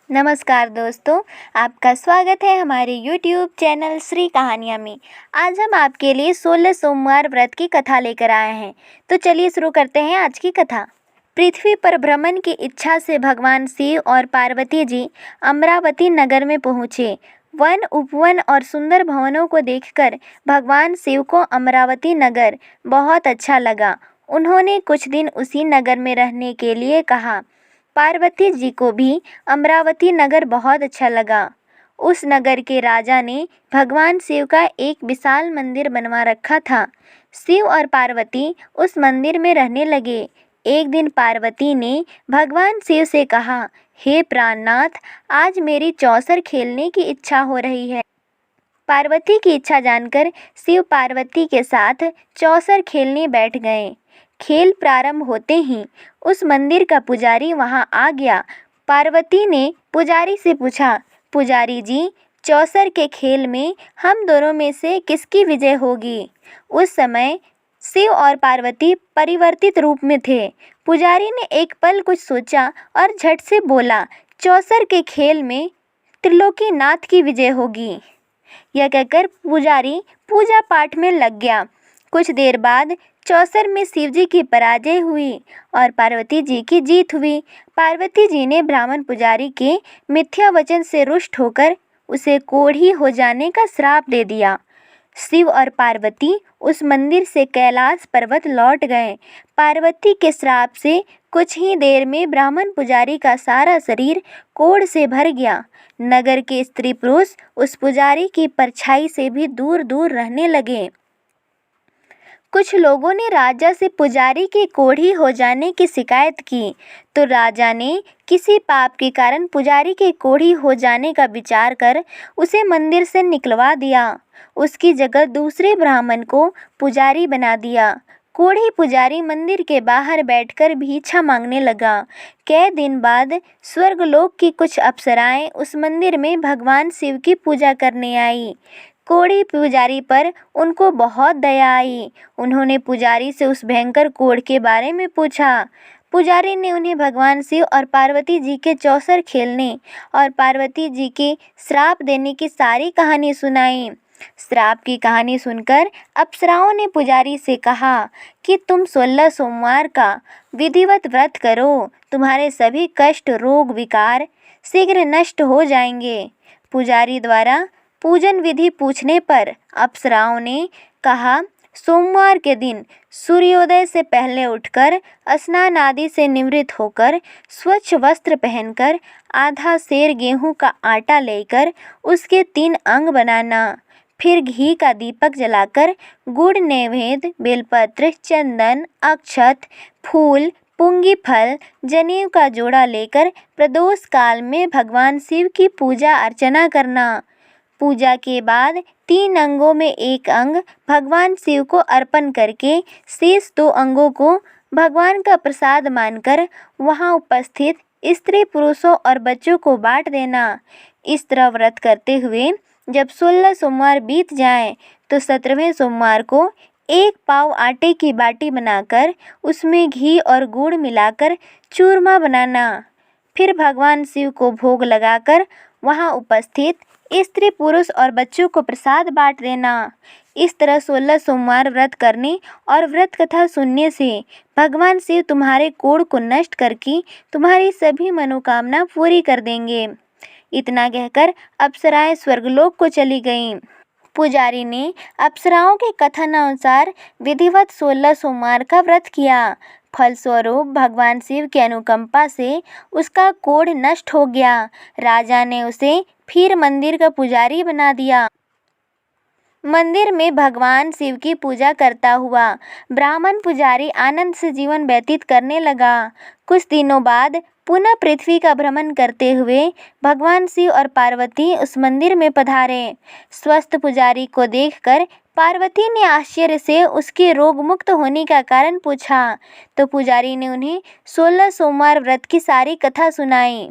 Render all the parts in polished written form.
नमस्कार दोस्तों, आपका स्वागत है हमारे YouTube चैनल श्री कहानियाँ में। आज हम आपके लिए 16 सोमवार व्रत की कथा लेकर आए हैं। तो चलिए शुरू करते हैं आज की कथा। पृथ्वी पर भ्रमण की इच्छा से भगवान शिव और पार्वती जी अमरावती नगर में पहुँचे। वन, उपवन और सुंदर भवनों को देखकर भगवान शिव को अमरावती नगर बहुत अच्छा लगा। उन्होंने कुछ दिन उसी नगर में रहने के लिए कहा। पार्वती जी को भी अमरावती नगर बहुत अच्छा लगा। उस नगर के राजा ने भगवान शिव का एक विशाल मंदिर बनवा रखा था। शिव और पार्वती उस मंदिर में रहने लगे। एक दिन पार्वती ने भगवान शिव से कहा, हे प्राणनाथ, आज मेरी चौसर खेलने की इच्छा हो रही है। पार्वती की इच्छा जानकर शिव पार्वती के साथ चौसर खेलने बैठ गए। खेल प्रारंभ होते ही उस मंदिर का पुजारी वहां आ गया। पार्वती ने पुजारी से पूछा, पुजारी जी, चौसर के खेल में हम दोनों में से किसकी विजय होगी? उस समय शिव और पार्वती परिवर्तित रूप में थे। पुजारी ने एक पल कुछ सोचा और झट से बोला, चौसर के खेल में त्रिलोकीनाथ की विजय होगी। यह कहकर पुजारी पूजा पाठ में लग गया। कुछ देर बाद चौसर में शिवजी की पराजय हुई और पार्वती जी की जीत हुई। पार्वती जी ने ब्राह्मण पुजारी के मिथ्या वचन से रुष्ट होकर उसे कोढ़ी हो जाने का श्राप दे दिया। शिव और पार्वती उस मंदिर से कैलाश पर्वत लौट गए। पार्वती के श्राप से कुछ ही देर में ब्राह्मण पुजारी का सारा शरीर कोढ़ से भर गया। नगर के स्त्री पुरुष उस पुजारी की परछाई से भी दूर दूर रहने लगे। कुछ लोगों ने राजा से पुजारी के कोढ़ी हो जाने की शिकायत की, तो राजा ने किसी पाप के कारण पुजारी के कोढ़ी हो जाने का विचार कर उसे मंदिर से निकलवा दिया। उसकी जगह दूसरे ब्राह्मण को पुजारी बना दिया। कोढ़ी पुजारी मंदिर के बाहर बैठकर भिक्षा मांगने लगा। कई दिन बाद स्वर्गलोक की कुछ अप्सराएं उस मंदिर में भगवान शिव की पूजा करने आई। कोढ़ी पुजारी पर उनको बहुत दया आई। उन्होंने पुजारी से उस भयंकर कोढ़ के बारे में पूछा। पुजारी ने उन्हें भगवान शिव और पार्वती जी के चौसर खेलने और पार्वती जी के श्राप देने की सारी कहानी सुनाई। श्राप की कहानी सुनकर अप्सराओं ने पुजारी से कहा कि तुम 16 सोमवार का विधिवत व्रत करो। तुम्हारे सभी कष्ट, रोग, विकार शीघ्र नष्ट हो जाएंगे। पुजारी द्वारा पूजन विधि पूछने पर अप्सराओं ने कहा, सोमवार के दिन सूर्योदय से पहले उठकर स्नान आदि से निवृत्त होकर स्वच्छ वस्त्र पहनकर आधा सेर गेहूं का आटा लेकर उसके 3 अंग बनाना। फिर घी का दीपक जलाकर गुड़, नैवेद्य, बेलपत्र, चंदन, अक्षत, फूल, पुंगी फल, जनेऊ का जोड़ा लेकर प्रदोष काल में भगवान शिव की पूजा अर्चना करना। पूजा के बाद 3 अंगों में एक अंग भगवान शिव को अर्पण करके शेष 2 अंगों को भगवान का प्रसाद मानकर वहां उपस्थित स्त्री, पुरुषों और बच्चों को बांट देना। इस तरह व्रत करते हुए जब 16 सोमवार बीत जाएं, तो 17वें सोमवार को 1 पाव आटे की बाटी बनाकर उसमें घी और गुड़ मिलाकर चूरमा बनाना। फिर भगवान शिव को भोग लगाकर वहां उपस्थित स्त्री, पुरुष और बच्चों को प्रसाद बांट देना। इस तरह 16 सोमवार व्रत करने और व्रत कथा सुनने से भगवान शिव तुम्हारे कोढ़ को नष्ट करके तुम्हारी सभी मनोकामना पूरी कर देंगे। इतना कहकर अप्सराएं स्वर्गलोक को चली गईं। पुजारी ने अप्सराओं के कथन अनुसार विधिवत 16 सोमवार का व्रत किया। फलस्वरूप भगवान शिव की अनुकंपा से उसका कोढ़ नष्ट हो गया। राजा ने उसे फिर मंदिर का पुजारी बना दिया। मंदिर में भगवान शिव की पूजा करता हुआ ब्राह्मण पुजारी आनंद से जीवन व्यतीत करने लगा। कुछ दिनों बाद पुनः पृथ्वी का भ्रमण करते हुए भगवान शिव और पार्वती उस मंदिर में पधारे। स्वस्थ पुजारी को देखकर पार्वती ने आश्चर्य से उसके रोग मुक्त होने का कारण पूछा, तो पुजारी ने उन्हें 16 सोमवार व्रत की सारी कथा सुनाई।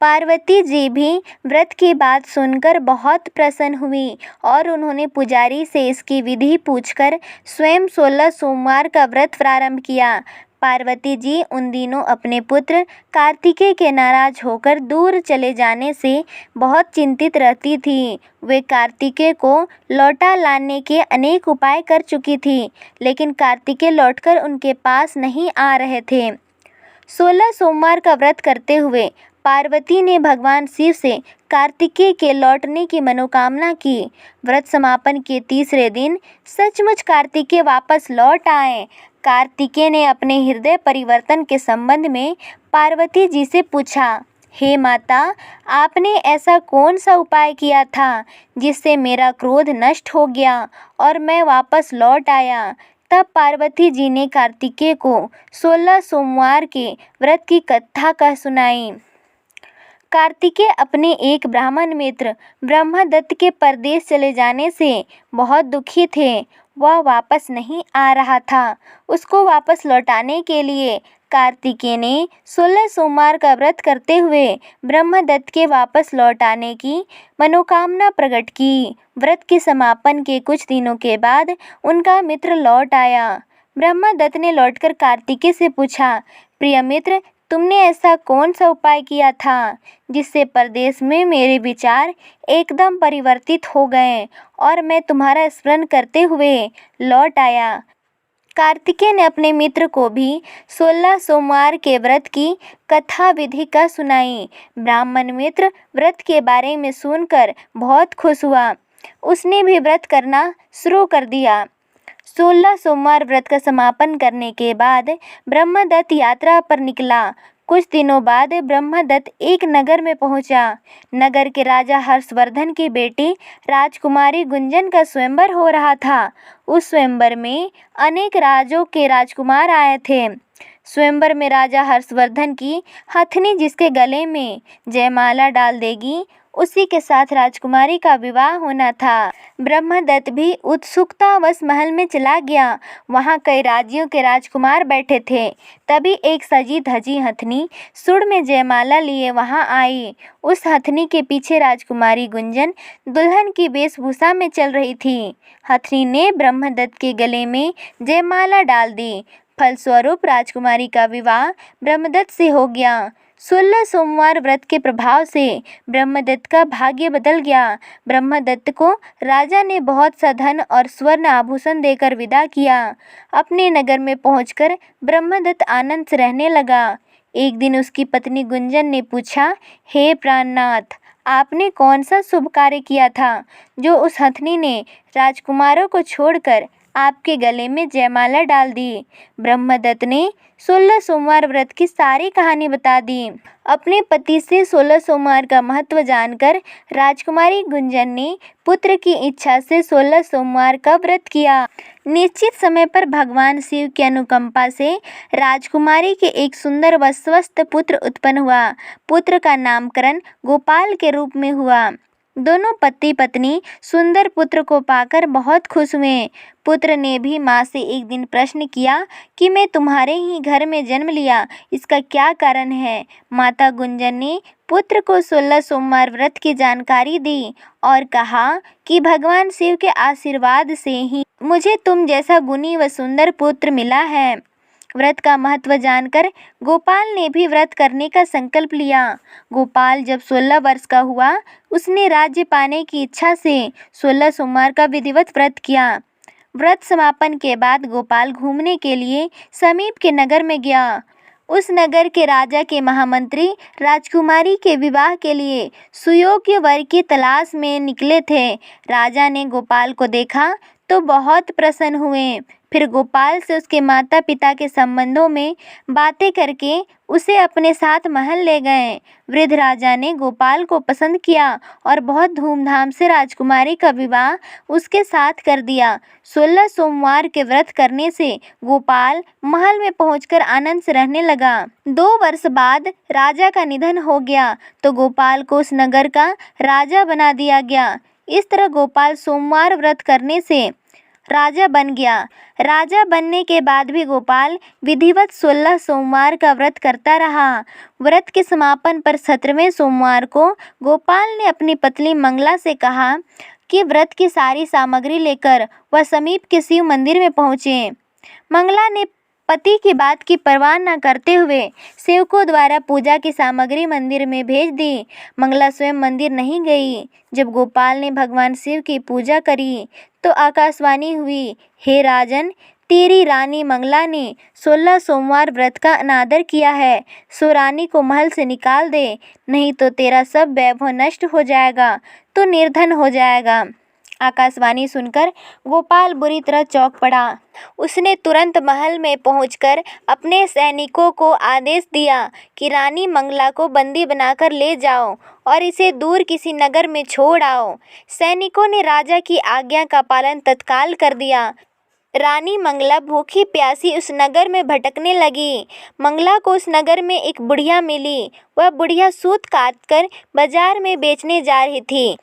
पार्वती जी भी व्रत की बात सुनकर बहुत प्रसन्न हुई और उन्होंने पुजारी से इसकी विधि पूछकर स्वयं 16 सोमवार का व्रत प्रारंभ किया। पार्वती जी उन दिनों अपने पुत्र कार्तिकेय के नाराज होकर दूर चले जाने से बहुत चिंतित रहती थी। वे कार्तिकेय को लौटा लाने के अनेक उपाय कर चुकी थी, लेकिन कार्तिकेय लौटकर उनके पास नहीं आ रहे थे। 16 सोमवार का व्रत करते हुए पार्वती ने भगवान शिव से कार्तिकेय के लौटने की मनोकामना की। व्रत समापन के तीसरे दिन सचमुच कार्तिकेय वापस लौट आए। कार्तिकेय ने अपने हृदय परिवर्तन के संबंध में पार्वती जी से पूछा, हे माता, आपने ऐसा कौन सा उपाय किया था जिससे मेरा क्रोध नष्ट हो गया और मैं वापस लौट आया। तब पार्वती जी ने कार्तिकेय को 16 सोमवार के व्रत की कथा कह सुनाई। कार्तिकेय अपने एक ब्राह्मण मित्र ब्रह्मदत्त के परदेश चले जाने से बहुत दुखी थे। वह वापस नहीं आ रहा था। उसको वापस लौटाने के लिए कार्तिकेय ने 16 सोमवार का व्रत करते हुए ब्रह्मदत्त के वापस लौट आने की मनोकामना प्रकट की। व्रत के समापन के कुछ दिनों के बाद उनका मित्र लौट आया। ब्रह्मदत्त ने लौटकर कार्तिकेय से पूछा, प्रिय मित्र, तुमने ऐसा कौन सा उपाय किया था जिससे परदेश में मेरे विचार एकदम परिवर्तित हो गए और मैं तुम्हारा स्मरण करते हुए लौट आया। कार्तिकेय ने अपने मित्र को भी 16 सोमवार के व्रत की कथा विधि का सुनाई। ब्राह्मण मित्र व्रत के बारे में सुनकर बहुत खुश हुआ। उसने भी व्रत करना शुरू कर दिया। 16 सोमवार व्रत का समापन करने के बाद ब्रह्मदत्त यात्रा पर निकला। कुछ दिनों बाद ब्रह्मदत्त एक नगर में पहुंचा। नगर के राजा हर्षवर्धन की बेटी राजकुमारी गुंजन का स्वयंवर हो रहा था। उस स्वयंवर में अनेक राज्यों के राजकुमार आए थे। स्वयंवर में राजा हर्षवर्धन की हथनी जिसके गले में जयमाला डाल देगी, उसी के साथ राजकुमारी का विवाह होना था। ब्रह्मदत्त भी उत्सुकतावश महल में चला गया। वहाँ कई राज्यों के राजकुमार बैठे थे। तभी एक सजी धजी हथनी सुर में जयमाला लिए वहाँ आई। उस हथनी के पीछे राजकुमारी गुंजन दुल्हन की वेशभूषा में चल रही थी। हथनी ने ब्रह्मदत्त के गले में जयमाला डाल दी। फलस्वरूप राजकुमारी का विवाह ब्रह्मदत्त से हो गया। 16 सोमवार व्रत के प्रभाव से ब्रह्मदत्त का भाग्य बदल गया। ब्रह्मदत्त को राजा ने बहुत सा धन और स्वर्ण आभूषण देकर विदा किया। अपने नगर में पहुंचकर ब्रह्मदत्त आनंद से रहने लगा। एक दिन उसकी पत्नी गुंजन ने पूछा, हे प्राणनाथ, आपने कौन सा शुभ कार्य किया था जो उस हथनी ने राजकुमारों को छोड़कर आपके गले में जयमाला डाल दी। ब्रह्मदत्त ने 16 सोमवार व्रत की सारी कहानी बता दी। अपने पति से 16 सोमवार का महत्व जानकर राजकुमारी गुंजन ने पुत्र की इच्छा से 16 सोमवार का व्रत किया। निश्चित समय पर भगवान शिव की अनुकंपा से राजकुमारी के एक सुंदर व स्वस्थ पुत्र उत्पन्न हुआ। पुत्र का नामकरण गोपाल के रूप में हुआ। दोनों पति पत्नी सुंदर पुत्र को पाकर बहुत खुश हुए। पुत्र ने भी माँ से एक दिन प्रश्न किया कि मैं तुम्हारे ही घर में जन्म लिया, इसका क्या कारण है। माता गुंजन ने पुत्र को 16 सोमवार व्रत की जानकारी दी और कहा कि भगवान शिव के आशीर्वाद से ही मुझे तुम जैसा गुणी व सुंदर पुत्र मिला है। व्रत का महत्व जानकर गोपाल ने भी व्रत करने का संकल्प लिया। गोपाल जब 16 वर्ष का हुआ, उसने राज्य पाने की इच्छा से 16 सोमवार का विधिवत व्रत किया। व्रत समापन के बाद गोपाल घूमने के लिए समीप के नगर में गया। उस नगर के राजा के महामंत्री राजकुमारी के विवाह के लिए सुयोग्य वर की तलाश में निकले थे। राजा ने गोपाल को देखा तो बहुत प्रसन्न हुए। फिर गोपाल से उसके माता पिता के संबंधों में बातें करके उसे अपने साथ महल ले गए। वृद्ध राजा ने गोपाल को पसंद किया और बहुत धूमधाम से राजकुमारी का विवाह उसके साथ कर दिया। 16 सोमवार के व्रत करने से गोपाल महल में पहुंचकर आनंद से रहने लगा। 2 वर्ष बाद राजा का निधन हो गया तो गोपाल को उस नगर का राजा बना दिया गया। इस तरह गोपाल सोमवार व्रत करने से राजा बन गया। राजा बनने के बाद भी गोपाल विधिवत 16 सोमवार का व्रत करता रहा। व्रत के समापन पर 17वें सोमवार को गोपाल ने अपनी पत्नी मंगला से कहा कि व्रत की सारी सामग्री लेकर वह समीप के शिव मंदिर में पहुँचे। मंगला ने पति की बात की परवाह न करते हुए सेवकों द्वारा पूजा की सामग्री मंदिर में भेज दी। मंगला स्वयं मंदिर नहीं गई। जब गोपाल ने भगवान शिव की पूजा करी तो आकाशवाणी हुई, हे राजन, तेरी रानी मंगला ने 16 सोमवार व्रत का अनादर किया है, सो रानी को महल से निकाल दे, नहीं तो तेरा सब वैभव नष्ट हो जाएगा, तो निर्धन हो जाएगा। आकाशवाणी सुनकर गोपाल बुरी तरह चौंक पड़ा। उसने तुरंत महल में पहुंचकर अपने सैनिकों को आदेश दिया कि रानी मंगला को बंदी बनाकर ले जाओ और इसे दूर किसी नगर में छोड़ आओ। सैनिकों ने राजा की आज्ञा का पालन तत्काल कर दिया। रानी मंगला भूखी प्यासी उस नगर में भटकने लगी। मंगला को उस नगर में एक बुढ़िया मिली। वह बुढ़िया सूत काटकर बाजार में बेचने जा रही थी,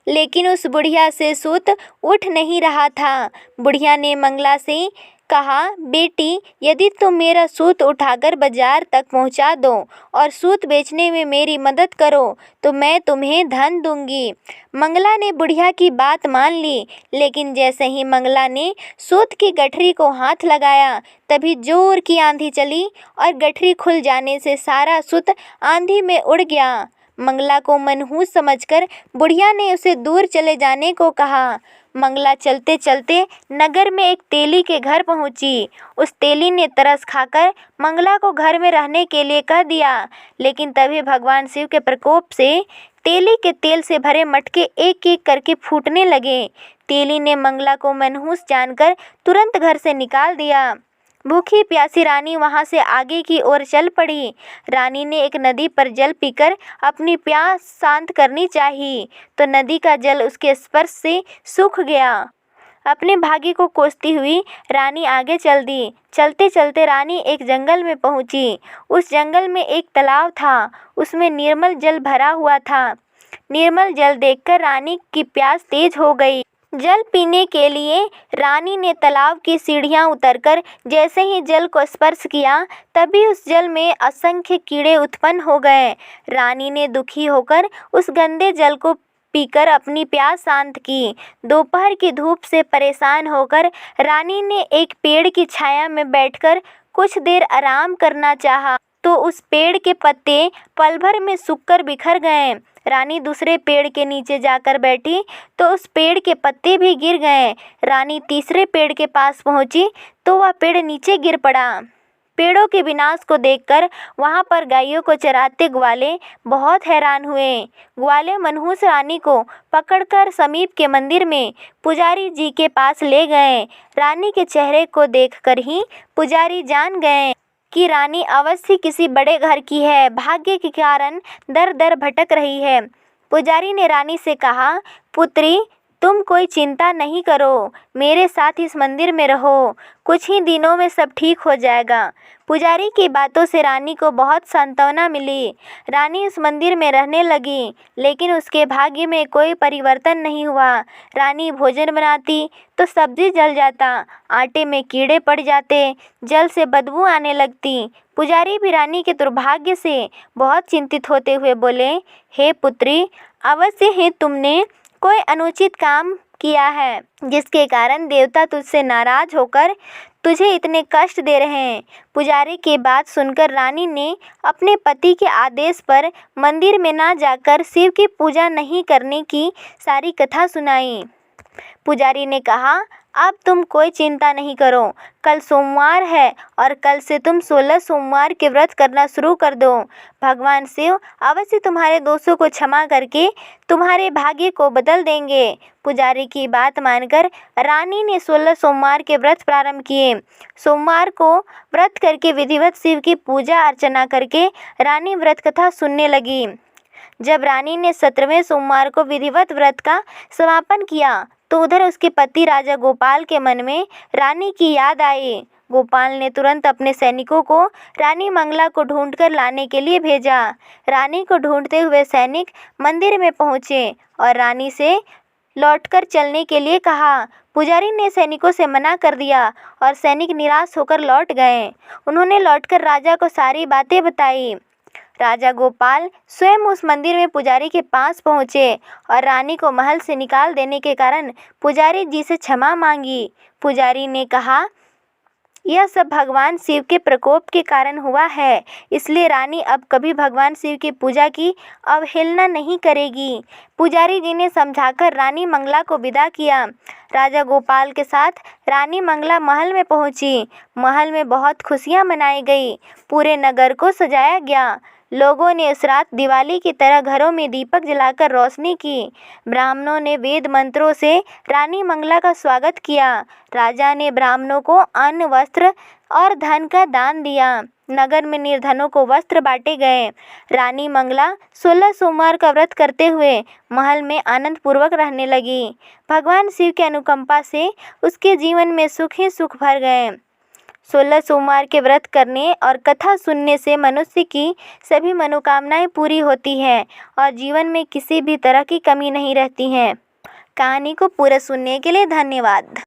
लेकिन उस बुढ़िया से सूत उठ नहीं रहा था। बुढ़िया ने मंगला से कहा, बेटी, यदि तुम मेरा सूत उठाकर बाजार तक पहुंचा दो और सूत बेचने में मेरी मदद करो तो मैं तुम्हें धन दूंगी। मंगला ने बुढ़िया की बात मान ली, लेकिन जैसे ही मंगला ने सूत की गठरी को हाथ लगाया, तभी जोर की आंधी चली और गठरी खुल जाने से सारा सूत आंधी में उड़ गया। मंगला को मनहूस समझकर बुढ़िया ने उसे दूर चले जाने को कहा। मंगला चलते चलते नगर में एक तेली के घर पहुंची। उस तेली ने तरस खाकर मंगला को घर में रहने के लिए कह दिया, लेकिन तभी भगवान शिव के प्रकोप से तेली के तेल से भरे मटके एक एक करके फूटने लगे। तेली ने मंगला को मनहूस जानकर तुरंत घर से निकाल दिया। भूखी प्यासी रानी वहां से आगे की ओर चल पड़ी। रानी ने एक नदी पर जल पीकर अपनी प्यास शांत करनी चाहिए, तो नदी का जल उसके स्पर्श से सूख गया। अपने भाग्य को कोसती हुई रानी आगे चल दी। चलते चलते रानी एक जंगल में पहुंची। उस जंगल में एक तालाब था, उसमें निर्मल जल भरा हुआ था। निर्मल जल देखकर रानी की प्यास तेज हो गई। जल पीने के लिए रानी ने तालाब की सीढ़ियां उतरकर जैसे ही जल को स्पर्श किया, तभी उस जल में असंख्य कीड़े उत्पन्न हो गए। रानी ने दुखी होकर उस गंदे जल को पीकर अपनी प्यास शांत की। दोपहर की धूप से परेशान होकर रानी ने एक पेड़ की छाया में बैठकर कुछ देर आराम करना चाहा, तो उस पेड़ के पत्ते पल भर में सूखकर बिखर गए। रानी दूसरे पेड़ के नीचे जाकर बैठी तो उस पेड़ के पत्ते भी गिर गए। रानी तीसरे पेड़ के पास पहुंची तो वह पेड़ नीचे गिर पड़ा। पेड़ों के विनाश को देखकर वहां पर गायों को चराते ग्वाले बहुत हैरान हुए। ग्वाले मनहूस रानी को पकड़कर समीप के मंदिर में पुजारी जी के पास ले गए। रानी के चेहरे को देखकर ही पुजारी जान गए कि रानी अवश्य किसी बड़े घर की है, भाग्य के कारण दर दर भटक रही है। पुजारी ने रानी से कहा, पुत्री, तुम कोई चिंता नहीं करो, मेरे साथ इस मंदिर में रहो, कुछ ही दिनों में सब ठीक हो जाएगा। पुजारी की बातों से रानी को बहुत सांत्वना मिली। रानी उस मंदिर में रहने लगी, लेकिन उसके भाग्य में कोई परिवर्तन नहीं हुआ। रानी भोजन बनाती तो सब्जी जल जाता, आटे में कीड़े पड़ जाते, जल से बदबू आने लगती। पुजारी भी रानी के दुर्भाग्य से बहुत चिंतित होते हुए बोले, हे पुत्री, अवश्य ही तुमने कोई अनुचित काम किया है, जिसके कारण देवता तुझसे नाराज होकर तुझे इतने कष्ट दे रहे हैं। पुजारी की बात सुनकर रानी ने अपने पति के आदेश पर मंदिर में ना जाकर शिव की पूजा नहीं करने की सारी कथा सुनाई। पुजारी ने कहा, अब तुम कोई चिंता नहीं करो, कल सोमवार है और कल से तुम 16 सोमवार के व्रत करना शुरू कर दो। भगवान शिव अवश्य तुम्हारे दोषों को क्षमा करके तुम्हारे भाग्य को बदल देंगे। पुजारी की बात मानकर रानी ने 16 सोमवार के व्रत प्रारंभ किए। सोमवार को व्रत करके विधिवत शिव की पूजा अर्चना करके रानी व्रत कथा सुनने लगी। जब रानी ने 17वें सोमवार को विधिवत व्रत का समापन किया, तो उधर उसके पति राजा गोपाल के मन में रानी की याद आई। गोपाल ने तुरंत अपने सैनिकों को रानी मंगला को ढूंढकर लाने के लिए भेजा। रानी को ढूंढते हुए सैनिक मंदिर में पहुंचे और रानी से लौटकर चलने के लिए कहा। पुजारी ने सैनिकों से मना कर दिया और सैनिक निराश होकर लौट गए। उन्होंने लौटकर राजा को सारी बातें बताई। राजा गोपाल स्वयं उस मंदिर में पुजारी के पास पहुंचे और रानी को महल से निकाल देने के कारण पुजारी जी से क्षमा मांगी। पुजारी ने कहा, यह सब भगवान शिव के प्रकोप के कारण हुआ है, इसलिए रानी अब कभी भगवान शिव की पूजा की अवहेलना नहीं करेगी। पुजारी जी ने समझाकर रानी मंगला को विदा किया। राजा गोपाल के साथ रानी मंगला महल में पहुंची। महल में बहुत खुशियां मनाई गई। पूरे नगर को सजाया गया। लोगों ने उस रात दिवाली की तरह घरों में दीपक जलाकर रोशनी की। ब्राह्मणों ने वेद मंत्रों से रानी मंगला का स्वागत किया। राजा ने ब्राह्मणों को अन्न, वस्त्र और धन का दान दिया। नगर में निर्धनों को वस्त्र बांटे गए। रानी मंगला 16 सोमवार का व्रत करते हुए महल में आनंद पूर्वक रहने लगी। भगवान शिव की अनुकंपा से उसके जीवन में सुख ही सुख भर गए। 16 सोमवार के व्रत करने और कथा सुनने से मनुष्य की सभी मनोकामनाएं पूरी होती हैं और जीवन में किसी भी तरह की कमी नहीं रहती है। कहानी को पूरा सुनने के लिए धन्यवाद।